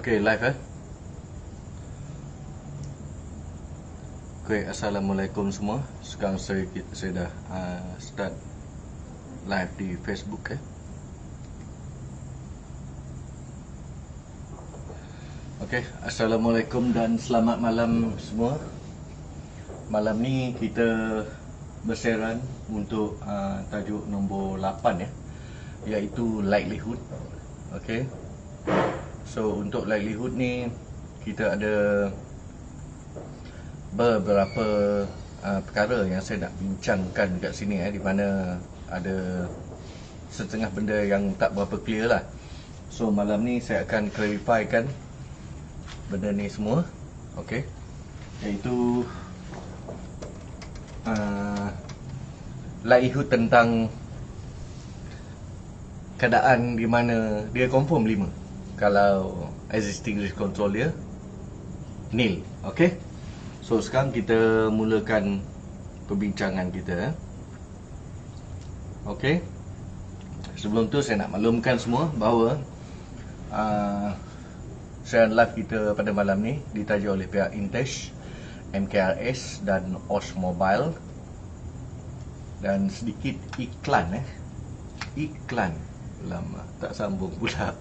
Okay, live Okay, Assalamualaikum semua. Sekarang saya dah start live di Facebook Okay, Assalamualaikum dan selamat malam semua. Malam ni kita berseran untuk tajuk nombor 8 iaitu likelihood. Okay, so untuk likelihood ni kita ada beberapa perkara yang saya nak bincangkan kat sini di mana ada setengah benda yang tak berapa clear lah. So malam ni saya akan clarifikan benda ni semua. Okay, iaitu likelihood tentang keadaan di mana dia confirm 5 kalau existing risk control dia nil. Okay, so sekarang kita mulakan perbincangan kita. Okay, sebelum tu saya nak maklumkan semua bahawa siaran live kita pada malam ni ditaja oleh pihak Intesh, MKRS dan OS Mobile. Dan sedikit iklan iklan lama tak sambung pula.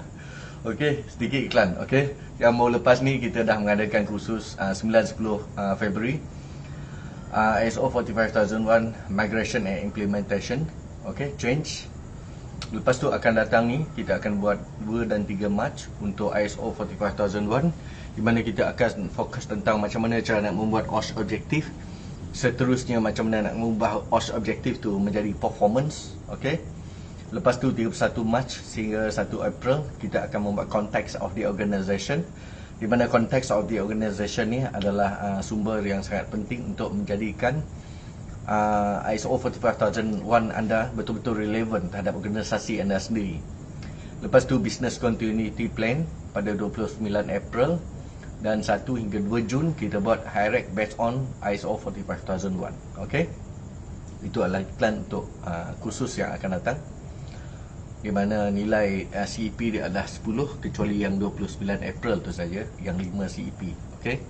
Okey, sedikit iklan. Okey, yang mau lepas ni kita dah mengadakan kursus 9-10 Februari ISO 45001 Migration and Implementation. Okey, change. Lepas tu akan datang ni kita akan buat 2 dan 3 Mac untuk ISO 45001 di mana kita akan fokus tentang macam mana cara nak membuat OS objektif. Seterusnya macam mana nak mengubah OS objektif tu menjadi performance. Okey, lepas tu 31 Mac sehingga 1 April kita akan membuat context of the organisation, di mana context of the organisation ni adalah sumber yang sangat penting untuk menjadikan ISO 45001 anda betul-betul relevan terhadap organisasi anda sendiri. Lepas tu business continuity plan pada 29 April dan 1 hingga 2 Jun kita buat hierarchy based on ISO 45001. Okey, itu adalah iklan untuk kursus yang akan datang, di mana nilai CEP dia adalah 10 kecuali yang 29 April tu saja yang 5 CEP. Okey,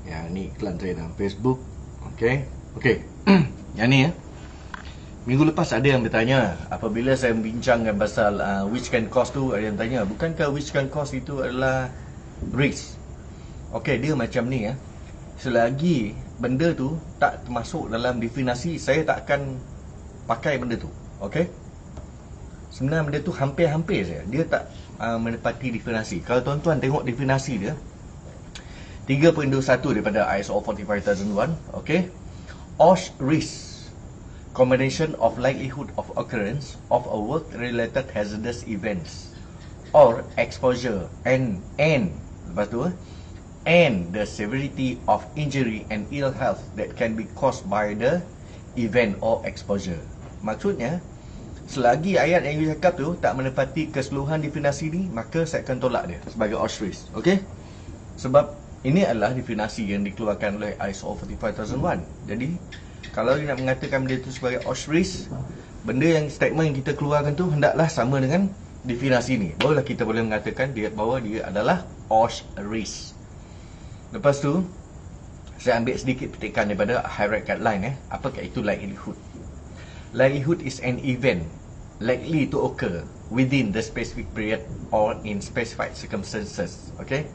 ya, ni iklan saya dalam Facebook. Okey, yang ni minggu lepas ada yang bertanya apabila saya membincangkan pasal which can cost tu, ada yang tanya bukankah which can cost itu adalah risk. Okey, dia macam ni selagi benda tu tak termasuk dalam definisi, saya tak akan pakai benda tu. Okey, sebenarnya benda tu hampir-hampir saja dia tak menepati definisi. Kalau tuan-tuan tengok definisi dia 3.21 daripada ISO 45001. Okey, OS risk, combination of likelihood of occurrence of a work-related hazardous events or exposure and lepas tu and the severity of injury and ill health that can be caused by the event or exposure. Maksudnya selagi ayat yang you cakap tu tak menepati keseluruhan definisi ni, maka saya akan tolak dia sebagai OS risk. Okey, sebab ini adalah definisi yang dikeluarkan oleh ISO 45001. Jadi kalau dia nak mengatakan benda itu sebagai OS risk, benda yang statement yang kita keluarkan tu hendaklah sama dengan definisi ni, barulah kita boleh mengatakan dia bahawa dia adalah OS risk. Lepas tu saya ambil sedikit petikan daripada hierarchy guideline. Apakah itu likelihood? Likelihood is an event likely to occur within the specific period or in specified circumstances. Okay,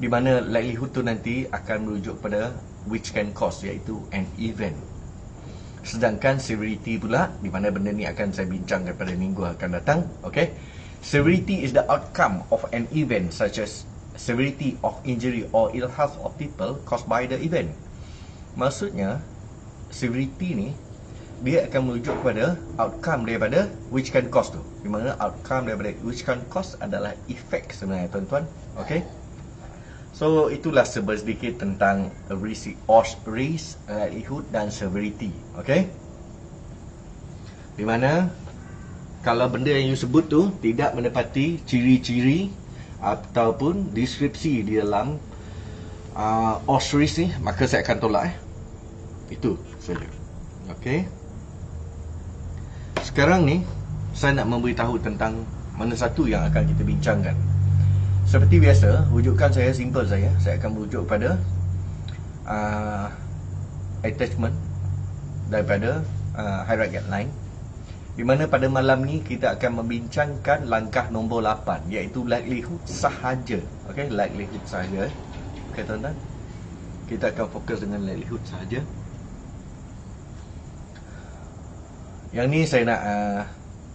di mana likelihood tu nanti akan merujuk pada which can cause, iaitu an event. Sedangkan severity pula, di mana benda ni akan saya bincangkan pada minggu akan datang. Okay, severity is the outcome of an event such as severity of injury or ill health of people caused by the event. Maksudnya severity ni dia akan merujuk kepada outcome daripada which can cause tu, di mana outcome daripada which can cause adalah effect sebenarnya tuan-tuan. Okay, so itulah sedikit tentang risk, likelihood dan severity. Okay, di mana kalau benda yang you sebut tu tidak menepati ciri-ciri ataupun deskripsi di dalam OS risk ni, maka saya akan tolak. Itu saja. Okay, sekarang ni saya nak memberitahu tentang mana satu yang akan kita bincangkan. Seperti biasa, rujukan saya simple saja. Saya akan merujuk pada attachment daripada High-Rate Guideline, di mana pada malam ni kita akan membincangkan langkah nombor 8, iaitu likelihood sahaja. Okey, likelihood sahaja. Okey tuan-tuan, kita akan fokus dengan likelihood sahaja. Yang ni saya nak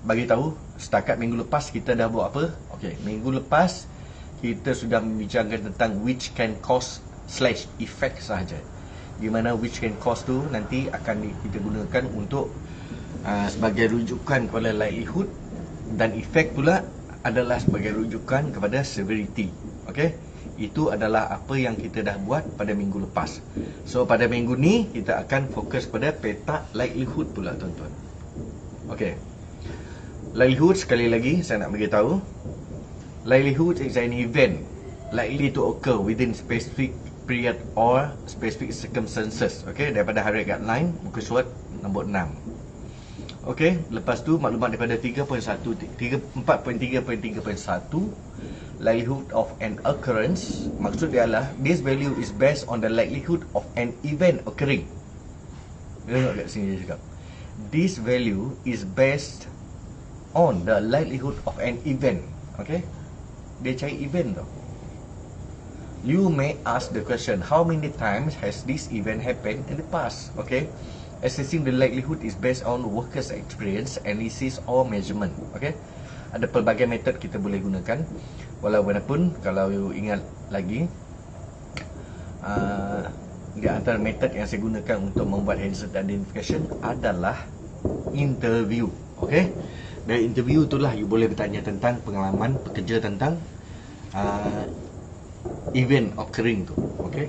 bagi tahu, setakat minggu lepas kita dah buat apa. Okey, minggu lepas kita sudah membincangkan tentang which can cause / effect sahaja, di mana which can cause tu nanti akan kita gunakan untuk sebagai rujukan kepada likelihood, dan effect pula adalah sebagai rujukan kepada severity. Okey, itu adalah apa yang kita dah buat pada minggu lepas. So pada minggu ni kita akan fokus pada peta likelihood pula tuan-tuan. Okey, likelihood sekali lagi saya nak beritahu, likelihood is an event likely to occur within specific period or specific circumstances. Okey, daripada High-Rate Guideline muka surat nombor 6. Okey, lepas tu maklumat daripada 4.3.3.1, likelihood of an occurrence, maksud dia adalah this value is based on the likelihood of an event occurring. Tengok kat sini dia cakap, this value is based on the likelihood of an event. Okay, dia cari event tu. You may ask the question, how many times has this event happened in the past? Okay, assessing the likelihood is based on workers' experience, analysis or measurement. Okay, ada pelbagai metod kita boleh gunakan. Walaupun kalau you ingat lagi, di antara metod yang saya gunakan untuk membuat hazard identification adalah interview. Okay, dari interview itulah you boleh bertanya tentang pengalaman pekerja tentang event occurring tu. Okay,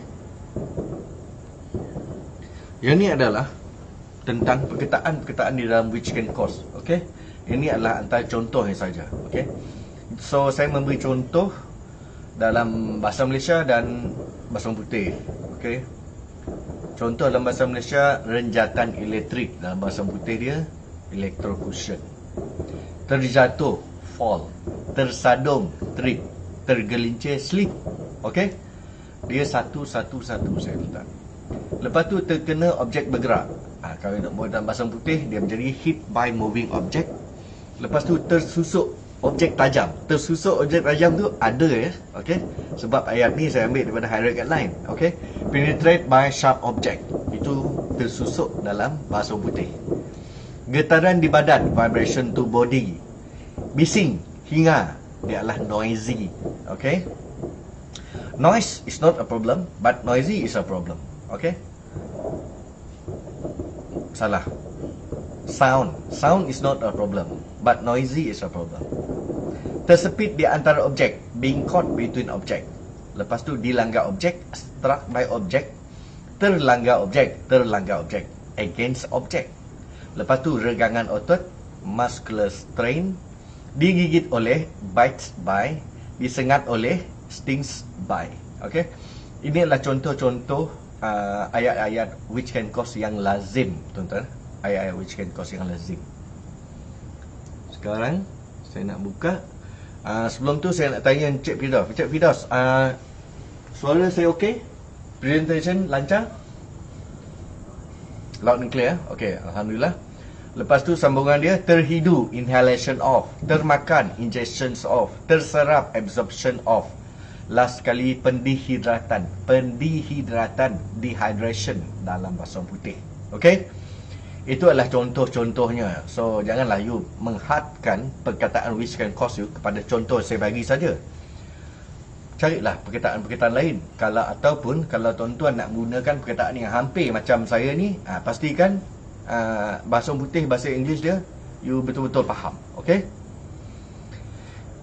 yang ni adalah tentang perkataan-perkataan di dalam which can cause. Okay, ini adalah antara contohnya saja. Okay, so saya memberi contoh dalam bahasa Malaysia dan bahasa putih. Okay, contoh dalam bahasa Malaysia, renjatan elektrik. Dalam bahasa putih dia electrocution. Terjatuh, fall. Tersadung, trip. Tergelincir, slip. Okey, dia satu saya letak. Lepas tu terkena objek bergerak. Kalau nak buat dalam bahasa putih, dia menjadi hit by moving object. Lepas tu tersusuk objek tajam. Tersusuk objek tajam tu ada ya. Okey, sebab ayat ni saya ambil daripada High-Rate Guideline. Okey, penetrate by sharp object, itu tersusuk dalam bahasa putih. Getaran di badan, vibration to body. Bising, hingar, dia adalah noisy. Okey, noise is not a problem, but noisy is a problem. Okey, salah. Sound is not a problem, but noisy is a problem. Tersepit di antara objek, being caught between object. Lepas tu dilanggar objek, struck by object. Terlanggar objek, against object. Lepas tu regangan otot, muscular strain. Digigit oleh, bites by. Disengat oleh, stings by. Okay, ini adalah contoh-contoh ayat-ayat which can cause yang lazim, tuan-tuan. Ayat-ayat which can cause yang lazim. Sekarang saya nak buka. Sebelum tu saya nak tanya Encik Firdaus. Encik Firdaus, suara saya okey? Presentation lancar? Loud and clear? Okey, alhamdulillah. Lepas tu sambungan dia, terhidu, inhalation of. Termakan, ingestions of. Terserap, absorption of. Last sekali, pendehidratan. Dehydration dalam bahasa putih. Okey, itu adalah contoh-contohnya. So janganlah you menghadkan perkataan which can cause you kepada contoh saya bagi saja. Carilah perkataan-perkataan lain. Ataupun kalau tuan-tuan nak menggunakan perkataan yang hampir macam saya ni, pastikan bahasa putih, bahasa English dia you betul-betul faham. Okey,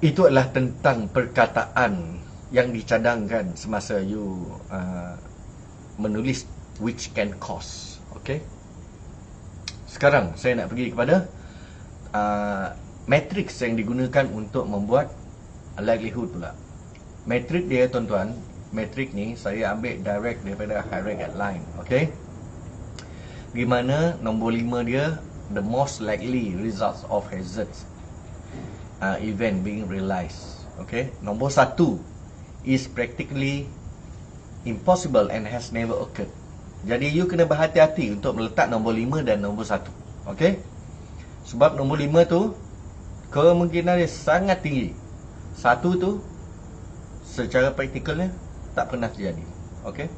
itu adalah tentang perkataan yang dicadangkan semasa you menulis which can cause. Okey, sekarang saya nak pergi kepada matrix yang digunakan untuk membuat likelihood pula. Matrix dia tuan-tuan, matrix ni saya ambil direct daripada High-Rate Guideline. Okey, di mana nombor 5 dia the most likely results of hazards. event being realized. Okay, nombor 1 is practically impossible and has never occurred. Jadi you kena berhati-hati untuk meletak nombor 5 dan nombor 1. Okay, sebab nombor 5 tu kemungkinan dia sangat tinggi. 1 tu secara praktikalnya tak pernah terjadi. Okay,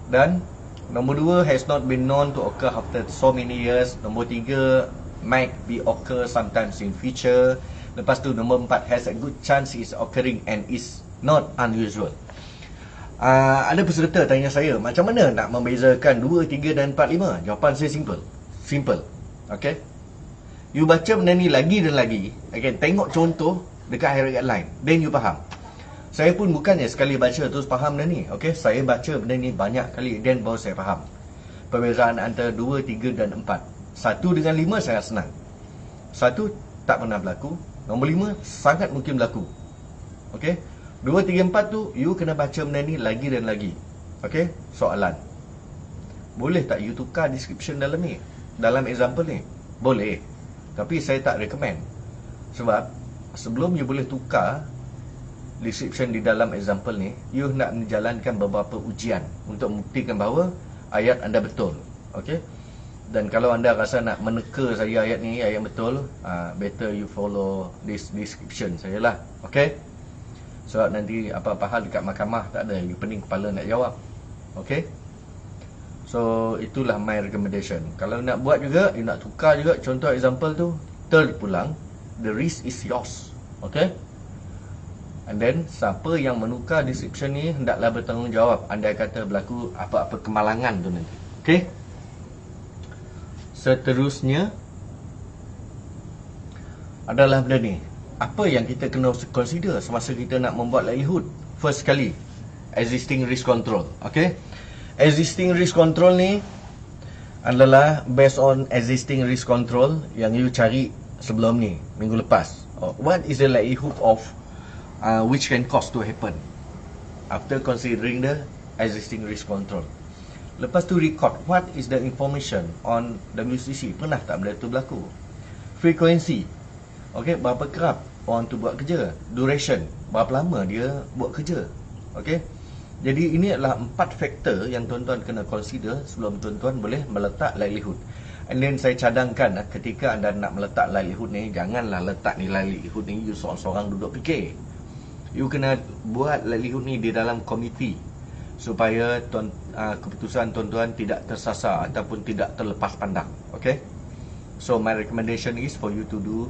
dan nombor 2 has not been known to occur after so many years. Nombor 3 might be occur sometimes in future. Lepas tu nombor 4 has a good chance is occurring and is not unusual. Ada peserta tanya saya, macam mana nak membezakan 2, 3 dan 4, 5? Jawapan saya simple. Okay, you baca benda ni lagi dan lagi. Okay, tengok contoh dekat ayat lain, then you faham. Saya pun bukannya sekali baca terus faham benda ni. Okay, saya baca benda ni banyak kali, then baru saya faham perbezaan antara 2, 3 dan 4. 1 dengan 5 sangat senang. 1 tak pernah berlaku. Nombor 5 sangat mungkin berlaku. Okay, 2, 3, 4 tu you kena baca benda ni lagi dan lagi. Okay, soalan, boleh tak you tukar description dalam ni, dalam example ni? Boleh, tapi saya tak recommend. Sebab sebelum you boleh tukar description di dalam example ni, you nak menjalankan beberapa ujian untuk membuktikan bahawa ayat anda betul. Okay, dan kalau anda rasa nak meneka saya ayat ni, ayat betul, better you follow this description saya lah. Okay, sebab nanti apa-apa hal dekat mahkamah tak ada you pening kepala nak jawab. Okay, so itulah my recommendation. Kalau nak buat juga, you nak tukar juga contoh example tu, terpulang, the risk is yours. Okay, and then siapa yang menukar description ni hendaklah bertanggungjawab andai kata berlaku apa-apa kemalangan tu nanti. Okay, seterusnya adalah benda ni. Apa yang kita kena consider semasa kita nak membuat likelihood? First sekali, existing risk control. Okay, existing risk control ni adalah based on existing risk control yang you cari sebelum ni, minggu lepas. What is the likelihood of which can cause to happen after considering the existing risk control. Lepas tu record, what is the information on WCC, pernah tak benda tu berlaku. Frequency, okay, berapa kerap orang tu buat kerja. Duration, berapa lama dia buat kerja. Okay, jadi ini adalah 4 faktor yang tuan-tuan kena consider sebelum tuan-tuan boleh meletak likelihood. And then saya cadangkan, ketika anda nak meletak likelihood ni, janganlah letak nilai likelihood ni you seorang-seorang duduk fikir. You kena buat likelihood ni di dalam komiti supaya keputusan tuan-tuan tidak tersasar ataupun tidak terlepas pandang. Okay, so my recommendation is for you to do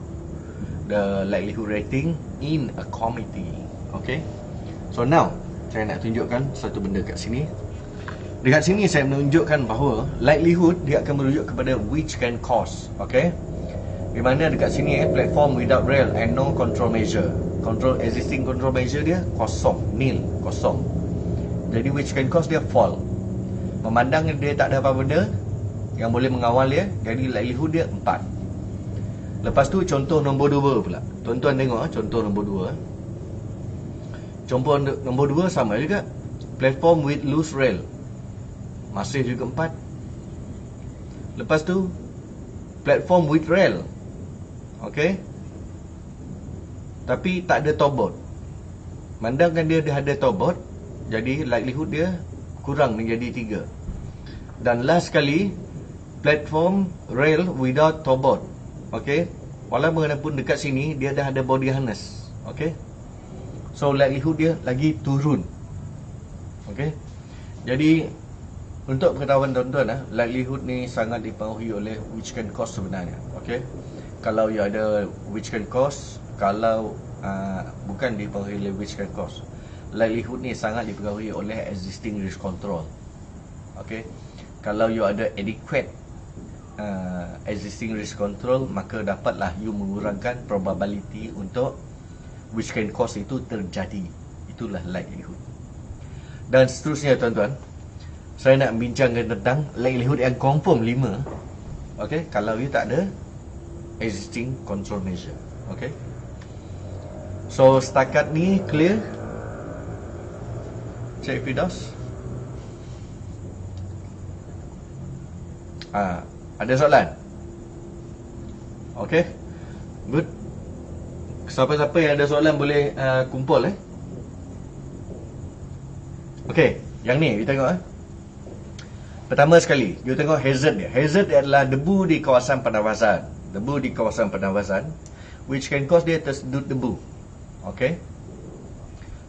the likelihood rating in a committee. Okay, so now saya nak tunjukkan satu benda kat sini. Dekat sini saya menunjukkan bahawa likelihood dia akan merujuk kepada which can cause. Okay, di mana dekat sini platform without rail and no control measure. Existing control measure dia kosong, nil, kosong. Jadi which can cause dia fall. Memandang dia tak ada apa-apa benda yang boleh mengawal dia, jadi likelihood dia 4. Lepas tu contoh nombor 2 pula. Tuan-tuan tengok contoh nombor 2. Contoh nombor 2 sama juga. Platform with loose rail, masih juga 4. Lepas tu platform with rail, okay, tapi tak ada towboat. Mandangkan dia ada towboat, jadi likelihood dia kurang menjadi 3. Dan last sekali, platform rail without towboat. Okay, walaupun dekat sini dia dah ada body harness. Okay, so likelihood dia lagi turun. Okay, jadi untuk pengetahuan tuan-tuan, likelihood ni sangat dipengaruhi oleh which can cause sebenarnya. Okay, kalau you ada which can cause, kalau bukan dipengaruhi oleh which can cause, likelihood ni sangat dipengaruhi oleh existing risk control. Okay, kalau you ada adequate existing risk control, maka dapatlah you mengurangkan probability untuk which can cause itu terjadi. Itulah likelihood. Dan seterusnya tuan-tuan, saya nak bincangkan tentang likelihood yang confirm 5. Okay, kalau you tak ada existing control measure. Okay, so setakat ni clear? Cik Fidaus? Ada soalan? Okay, good. Siapa-siapa yang ada soalan boleh kumpul Okey, yang ni kita tengok Pertama sekali, you tengok hazard dia. Hazard dia adalah debu di kawasan pernafasan. Debu di kawasan pernafasan which can cause dia tersedut debu. Okey.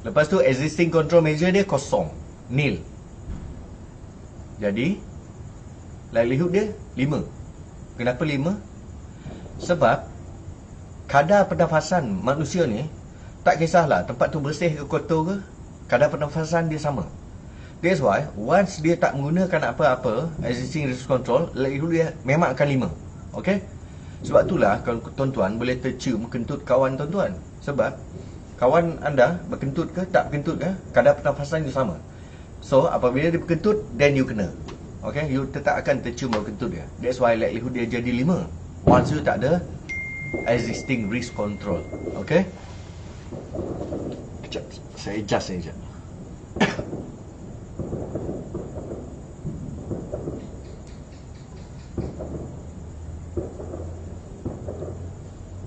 Lepas tu existing control measure dia kosong, nil. Jadi likelihood dia 5. Kenapa 5? Sebab kadar pernafasan manusia ni, tak kisahlah tempat tu bersih ke kotor ke, kadar pernafasan dia sama. That's why once dia tak menggunakan apa-apa existing risk control, likelihood dia memang akan 5. Okay. Sebab itulah kalau tuan-tuan boleh tercium kentut kawan tuan-tuan. Sebab kawan anda berkentut ke tak berkentut ke, kadar pernafasan dia sama. So apabila dia berkentut, then you kena. Okay, you tetap akan tercium bau kentut dia. That's why likelihood dia jadi 5 once you tak ada existing risk control. Okay. Sekejap, saya adjust sekejap.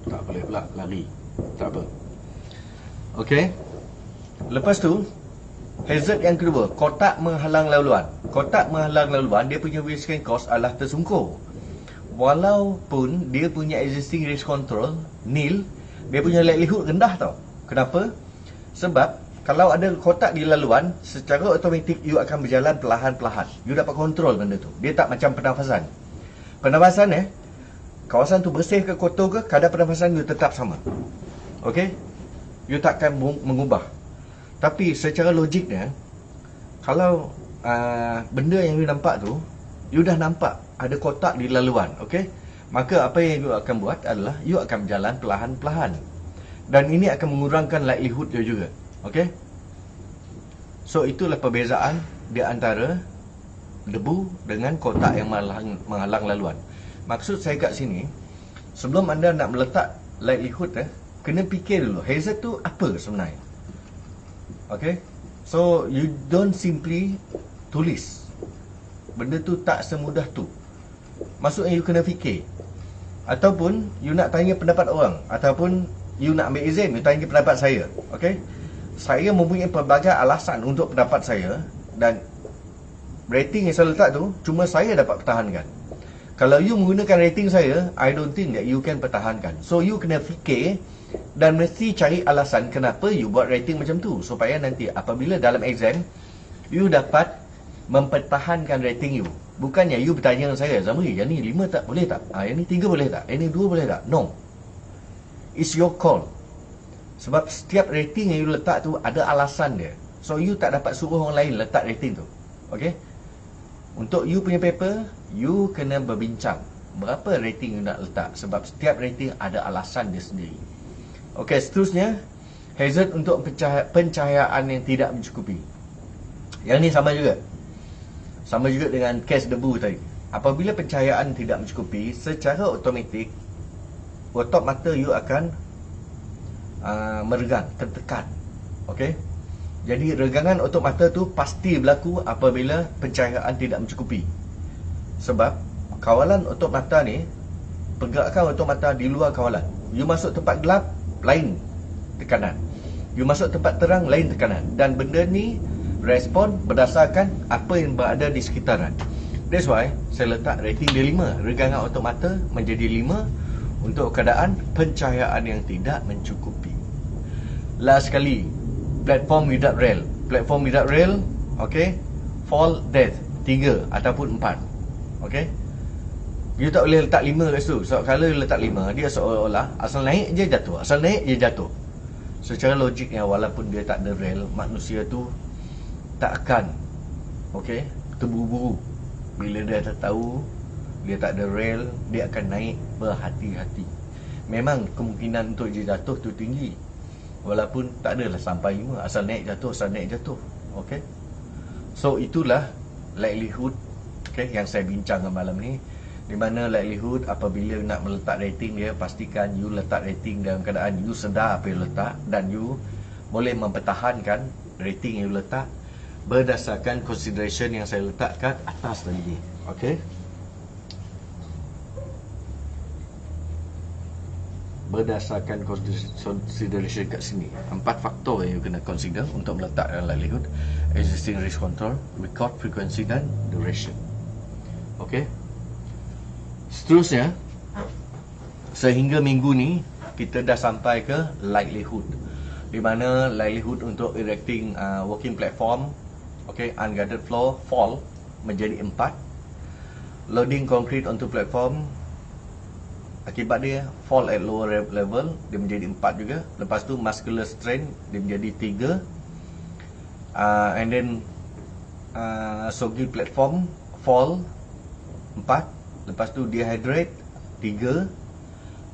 Tak boleh pula lari. Tak apa. Okey. Lepas tu hazard yang kedua, kotak menghalang laluan. Kotak menghalang laluan, dia punya risk and cost adalah tersungkur. Walaupun dia punya existing risk control nil, dia punya likelihood rendah tau. Kenapa? Sebab kalau ada kotak di laluan, secara automatik you akan berjalan perlahan-perlahan. You dapat kontrol benda tu. Dia tak macam pernafasan. Pernafasan kawasan tu bersih ke kotor ke, kadar pernafasan you tetap sama. Okey? You takkan mengubah. Tapi secara logiknya, kalau benda yang you nampak tu, you dah nampak ada kotak di laluan, okey? Maka apa yang you akan buat adalah you akan berjalan perlahan-perlahan. Dan ini akan mengurangkan likelihood you juga. Okey? So itulah perbezaan di antara debu dengan kotak yang menghalang laluan. Maksud saya kat sini, sebelum anda nak meletak likelihood kena fikir dulu hazard tu apa sebenarnya. Okay. So you don't simply tulis. Benda tu tak semudah tu. Maksudnya you kena fikir. Ataupun you nak tanya pendapat orang, ataupun you nak ambil exam, you tanya pendapat saya. Okay. Saya mempunyai pelbagai alasan untuk pendapat saya, dan rating yang saya letak tu cuma saya dapat pertahankan. Kalau you menggunakan rating saya, I don't think that you can pertahankan. So you kena fikir dan mesti cari alasan kenapa you buat rating macam tu, supaya nanti apabila dalam exam you dapat mempertahankan rating you. Bukannya you bertanya dengan saya, Zamri, yang ni 5 tak boleh tak? Yang ni 3 boleh tak? Yang ni 2 boleh tak? No. It's your call. Sebab setiap rating yang you letak tu ada alasan dia. So you tak dapat suruh orang lain letak rating tu. Okay? Untuk you punya paper, you kena berbincang berapa rating you nak letak. Sebab setiap rating ada alasan dia sendiri. Okay, seterusnya hazard untuk pencahayaan yang tidak mencukupi. Yang ni sama juga. Sama juga dengan kes debu tadi. Apabila pencahayaan tidak mencukupi, secara automatik otot mata you akan meregang, tertekan. Okey. Jadi regangan otot mata tu pasti berlaku apabila pencahayaan tidak mencukupi. Sebab kawalan otot mata ni, pergerakan otot mata di luar kawalan. You masuk tempat gelap, lain tekanan. You masuk tempat terang, lain tekanan. Dan benda ni respon berdasarkan apa yang berada di sekitaran. That's why saya letak rating dia 5. Regangan otot mata menjadi 5 untuk keadaan pencahayaan yang tidak mencukupi. Last sekali, platform without rail. Platform without rail, okay, fall death 3 ataupun 4. Okay, you tak boleh letak 5 kat situ. So kalau you letak 5, dia seolah-olah asal naik je jatuh, asal naik je jatuh. Secara logiknya, walaupun dia tak ada rail, manusia tu tak akan terburu-buru. Bila dia tak tahu dia tak ada rail, dia akan naik berhati-hati. Memang kemungkinan untuk dia jatuh tu tinggi, walaupun tak adalah sampai 5, asal naik jatuh, asal naik jatuh. Okay, so itulah likelihood yang saya bincangkan malam ni. Di mana likelihood apabila nak meletak rating dia, pastikan you letak rating dalam keadaan you sedar apa yang letak, dan you boleh mempertahankan rating yang you letak berdasarkan consideration yang saya letak kat atas tadi. Okay, berdasarkan consideration kat sini. 4 faktor yang you kena consider untuk meletakkan likelihood, existing risk control, record frequency dan duration. Okey. Seterusnya, sehingga minggu ni kita dah sampai ke likelihood, di mana likelihood untuk erecting working platform, unguarded floor fall menjadi 4. Loading concrete onto platform, akibat dia fall at lower level, dia menjadi 4 juga. Lepas tu muscular strain, dia menjadi 3. And then soggy platform fall 4. Lepas tu dehydrate 3.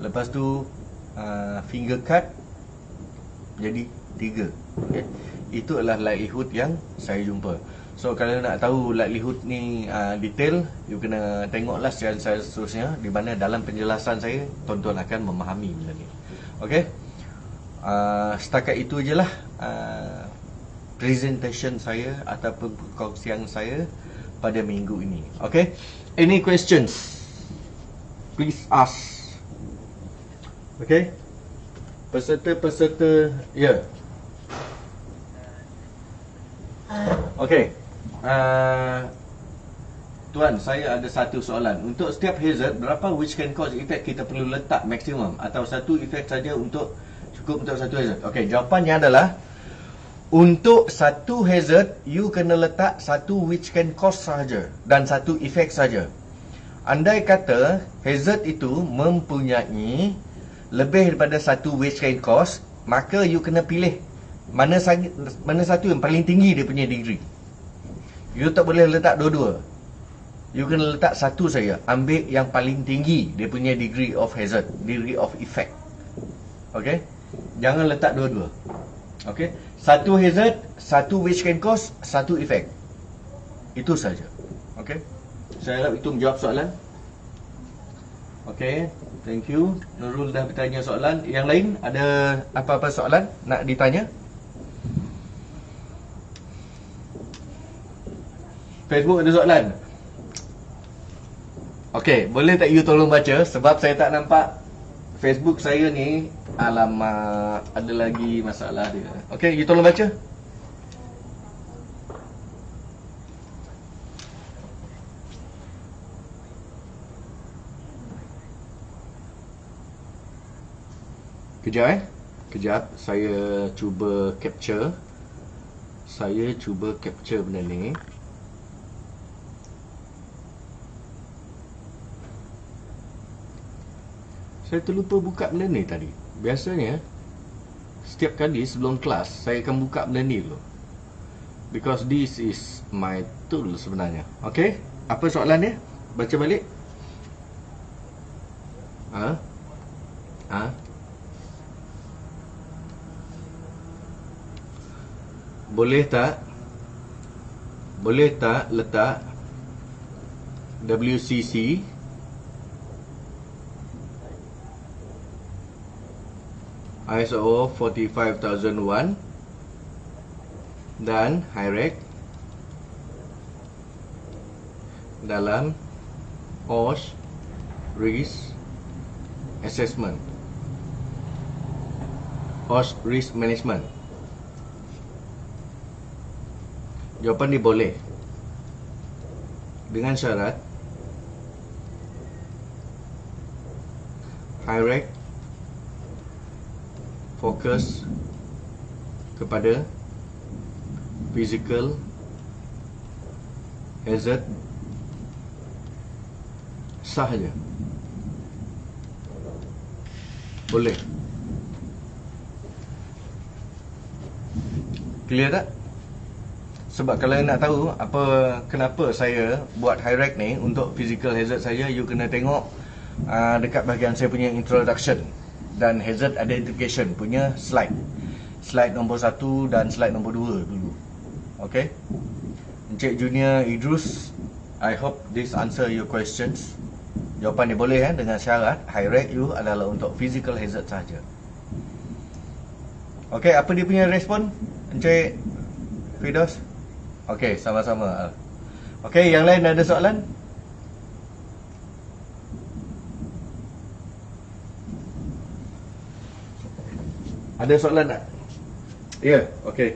Lepas tu finger cut jadi 3. Okay. Itu adalah likelihood yang saya jumpa. So kalau nak tahu likelihood ni detail, you kena tengoklah siaran saya seterusnya, di mana dalam penjelasan saya tuan-tuan akan memahami benda ni. Okey. Setakat itu je lah presentation saya ataupun perkongsian saya pada minggu ini. Okey. Any questions? Please ask. Okey. Peserta-peserta, ya. Okey. Tuan, saya ada satu soalan. Untuk setiap hazard, berapa which can cause effect kita perlu letak maksimum, atau satu effect saja untuk cukup untuk satu hazard? Okey, jawapannya adalah untuk satu hazard you kena letak satu which can cause saja dan satu effect saja. Andai kata hazard itu mempunyai lebih daripada satu which can cause, maka you kena pilih mana satu yang paling tinggi dia punya degree. You tak boleh letak dua-dua. You kena letak satu saja. Ambil yang paling tinggi dia punya degree of hazard, degree of effect. Okay? Jangan letak dua-dua. Okay? Satu hazard, satu which can cause, satu effect. Itu saja. Okay? Saya harap itu menjawab soalan. Okay, thank you. Nurul dah bertanya soalan. Yang lain ada apa-apa soalan nak ditanya? Facebook ada soalan? Okey, boleh tak you tolong baca? Sebab saya tak nampak Facebook saya ni. Alamak, ada lagi masalah dia. Okey, you tolong baca. Kejap Kejap, saya cuba capture. Benda ni. Saya terlupa buka benda ni tadi. Biasanya setiap kali sebelum kelas saya akan buka benda ni dulu, because this is my tool sebenarnya. Okay, apa soalan dia? Baca balik. Boleh tak letak WCC ISO 45001 dan HIREC dalam OSH Risk Assessment, OSH Risk Management? Jawapan dia boleh, dengan syarat HIREC fokus kepada physical hazard sahaja. Boleh. Clear tak? Sebab kalau nak tahu kenapa saya buat HIREC ni untuk physical hazard saja, you kena tengok dekat bahagian saya punya introduction dan hazard identification punya slide nombor 1 dan slide nombor 2 dulu. Okay, Encik Junior Idrus, I hope this answer your questions. Jawapan dia boleh dengan syarat HIREC you adalah untuk physical hazard saja. Okay, apa dia punya respon Encik Fidos? Okay, sama-sama. Okay, yang lain ada soalan? Ada soalan tak? Ya, yeah, okey.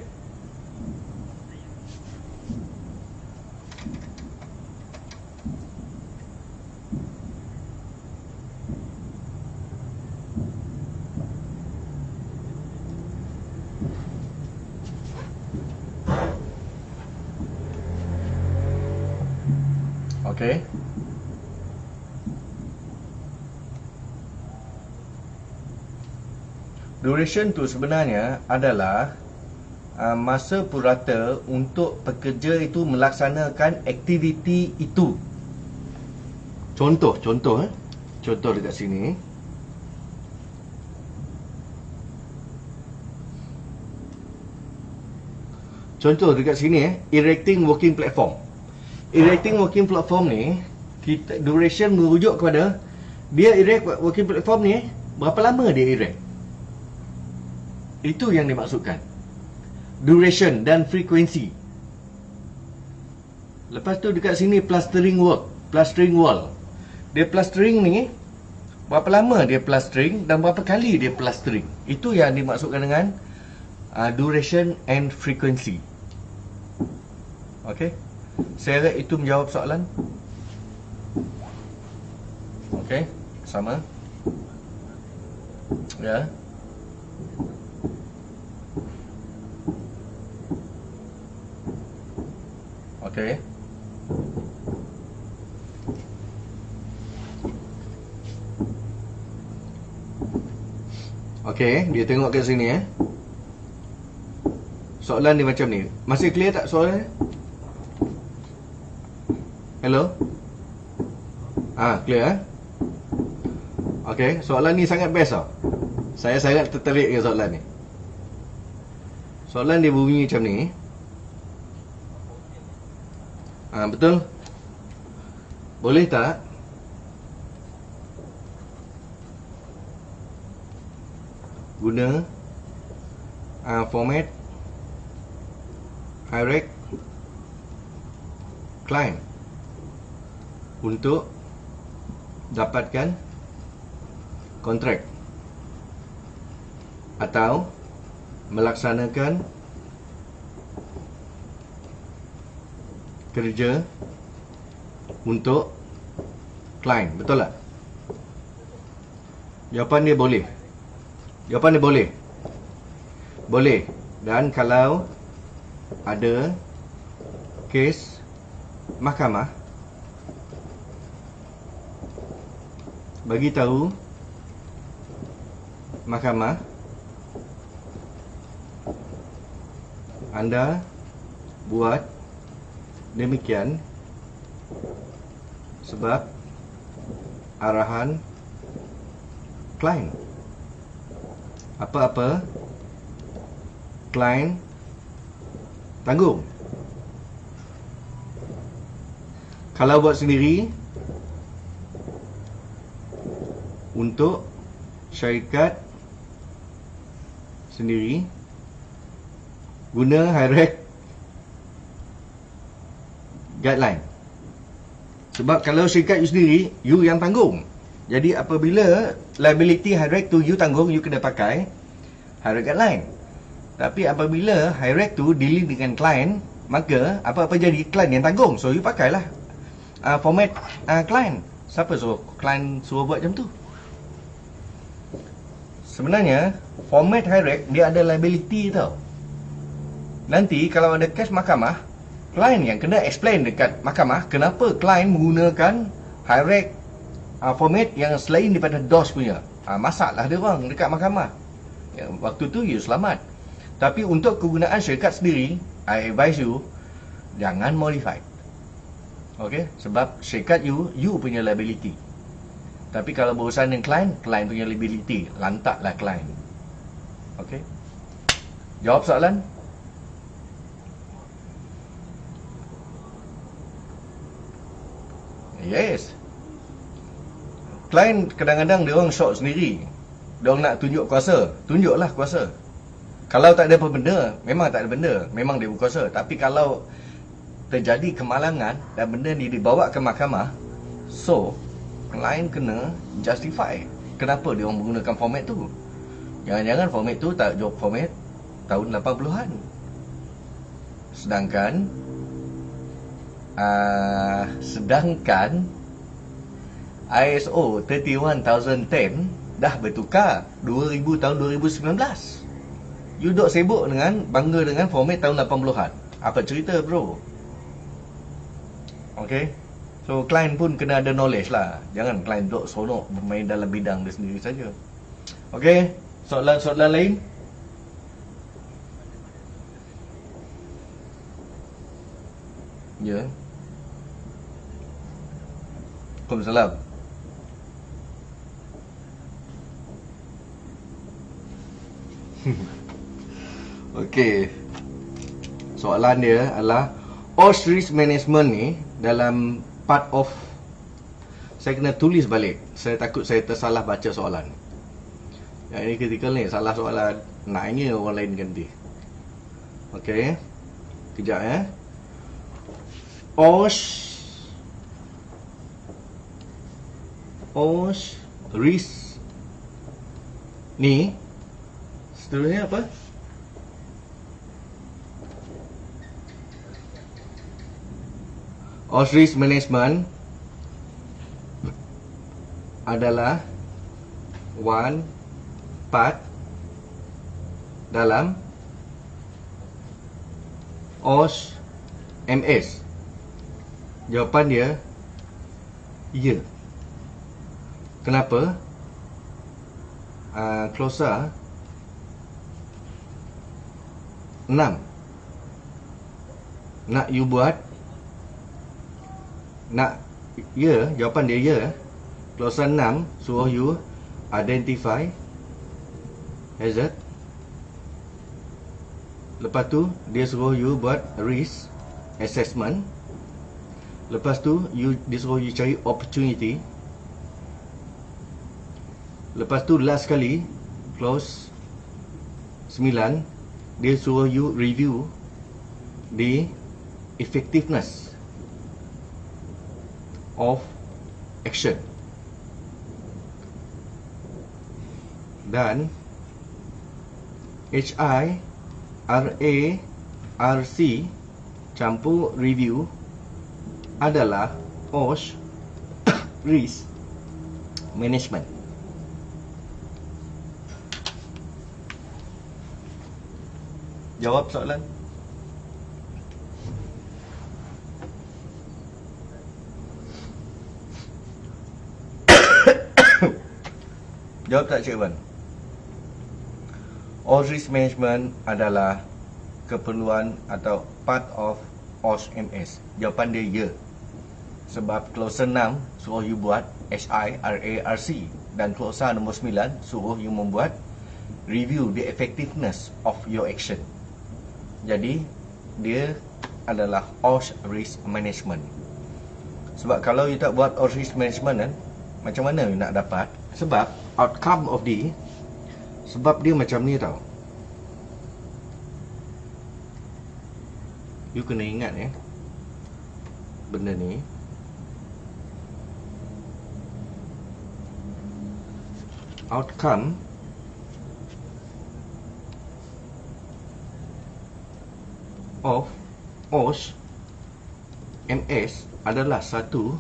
Okey. Duration tu sebenarnya adalah masa purata untuk pekerja itu melaksanakan aktiviti itu. Contoh dekat sini. Contoh dekat sini erecting working platform. Erecting working platform ni, kita duration merujuk kepada dia erect working platform ni berapa lama dia erect. Itu yang dimaksudkan. Duration dan frekuensi. Lepas tu dekat sini plastering work, plastering wall. Dia plastering ni berapa lama dia plastering dan berapa kali dia plastering. Itu yang dimaksudkan dengan duration and frequency. Okey. Saya harap itu menjawab soalan. Okey, sama. Ya. Okey. Okey, dia tengok kat sini soalan dia macam ni. Masih clear tak soalan? Hello? Clear Okey, soalan ni sangat best tau. Saya sangat tertarik dengan soalan ni. Soalan dia berbunyi macam ni. Betul? Boleh tak guna format hierarchy client untuk dapatkan kontrak atau melaksanakan kerja untuk klien, betul tak? Jawapan dia boleh. Jawapan dia boleh. Boleh. Dan kalau ada kes mahkamah, bagi tahu mahkamah anda buat demikian sebab arahan klien. Apa-apa klien tanggung. Kalau buat sendiri untuk syarikat sendiri guna hierarchy guideline. Sebab kalau syarikat you sendiri, you yang tanggung. Jadi apabila liability hierarchy tu you tanggung, you kena pakai hierarchy guideline. Tapi apabila hierarchy tu dealing dengan klien, maka apa-apa jadi klien yang tanggung. So you pakailah format klien. Siapa suruh klien suruh buat macam tu? Sebenarnya format hierarchy dia ada liability tau. Nanti kalau ada kes mahkamah, klien yang kena explain dekat mahkamah kenapa klien menggunakan hierarchy format yang selain daripada DOS punya. Masalah dia orang dekat mahkamah. Waktu tu you selamat. Tapi untuk kegunaan syarikat sendiri, I advise you jangan modify. Okey, sebab syarikat you punya liability. Tapi kalau berurusan dengan klien punya liability. Lantaklah klien. Okey. Jawab soalan. Yes. Klien kadang-kadang dia orang shock sendiri. Dia orang nak tunjuk kuasa. Tunjuklah kuasa. Kalau tak ada apa benda, memang tak ada benda. Memang dia berkuasa. Tapi kalau terjadi kemalangan dan benda ni dibawa ke mahkamah, so klien kena justify kenapa dia orang menggunakan format tu. Jangan-jangan format tu tak job format tahun 80-an. Sedangkan ISO 31010 dah bertukar 2000 tahun 2019. You duk sibuk dengan bangga dengan format tahun 80-an. Apa cerita bro? Okay. So client pun kena ada knowledge lah. Jangan client duk seronok bermain dalam bidang dia sendiri saja. Okay. Soalan-soalan lain? Ya. Waalaikumsalam. Okey. Soalan dia adalah OSH risk management ni dalam part of, saya kena tulis balik. Saya takut saya tersalah baca soalan. Yang ini kritikal ni, salah soalan. Naiknya orang lain ganti. Okey. Kejap ya. OSH risk ni seterusnya apa? OSH risk management adalah one part dalam OSH MS. Jawapan dia ya. Kenapa? Closer 6 nak you buat, nak ya, jawapan dia ya. Closer 6 suruh you identify hazard. Lepas tu dia suruh you buat risk assessment. Lepas tu dia suruh you cari opportunity. Lepas tu last kali, close 9, dia suruh you review the effectiveness of action. Dan HI, RA, RC campur review adalah OSH risk management. Jawab soalan. Jawab tak Cik Wan? OSH risk management adalah keperluan atau part of OSH MS. Jawapan dia ya. Sebab klausa 6 suruh you buat HI, RA, RC. Dan klausa nombor 9 suruh you membuat review the effectiveness of your action. Jadi dia adalah OSH risk management. Sebab kalau you tak buat OSH risk management kan, macam mana you nak dapat? Sebab outcome of the, sebab dia macam ni tau. You kena ingat ya, benda ni outcome of OSH MS adalah satu,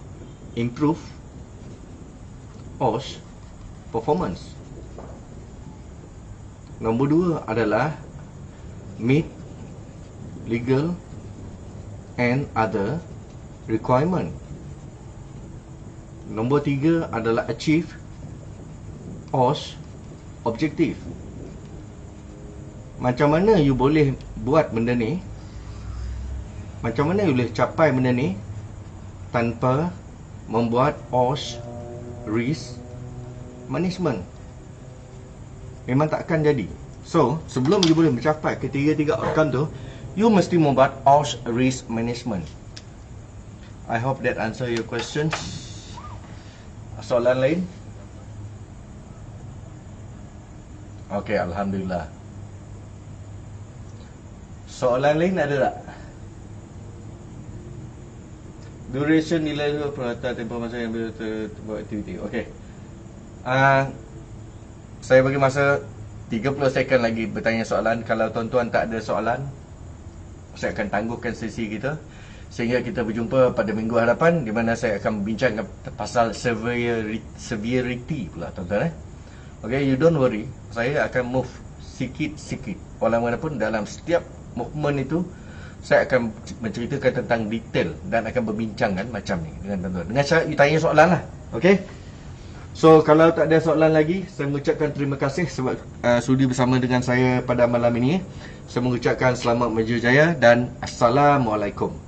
improve OSH performance. Nombor dua adalah meet legal and other requirement. Nombor tiga adalah achieve OSH objective. Macam mana you boleh buat benda ni? Macam mana you boleh capai benda ni tanpa membuat OSH risk management? Memang takkan jadi. So, sebelum you boleh mencapai ketiga-tiga outcome tu, you mesti membuat OSH risk management. I hope that answer your questions. Soalan lain? Okay, Alhamdulillah. Soalan lain ada tak? Duration nilai perata tempoh masa yang buat aktiviti. Okay. Saya bagi masa 30 second lagi bertanya soalan. Kalau tuan-tuan tak ada soalan, saya akan tangguhkan sesi kita sehingga kita berjumpa pada minggu hadapan, di mana saya akan bincang pasal severity pula tuan-tuan. Okay, you don't worry, saya akan move sikit-sikit. Walaupun dalam setiap movement itu saya akan menceritakan tentang detail dan akan berbincang kan macam ni dengan tuan-tuan. Dengan syarat you tanya soalan lah. Okay. So kalau tak ada soalan lagi, saya mengucapkan terima kasih sebab sudi bersama dengan saya pada malam ini. Saya mengucapkan selamat berjaya dan Assalamualaikum.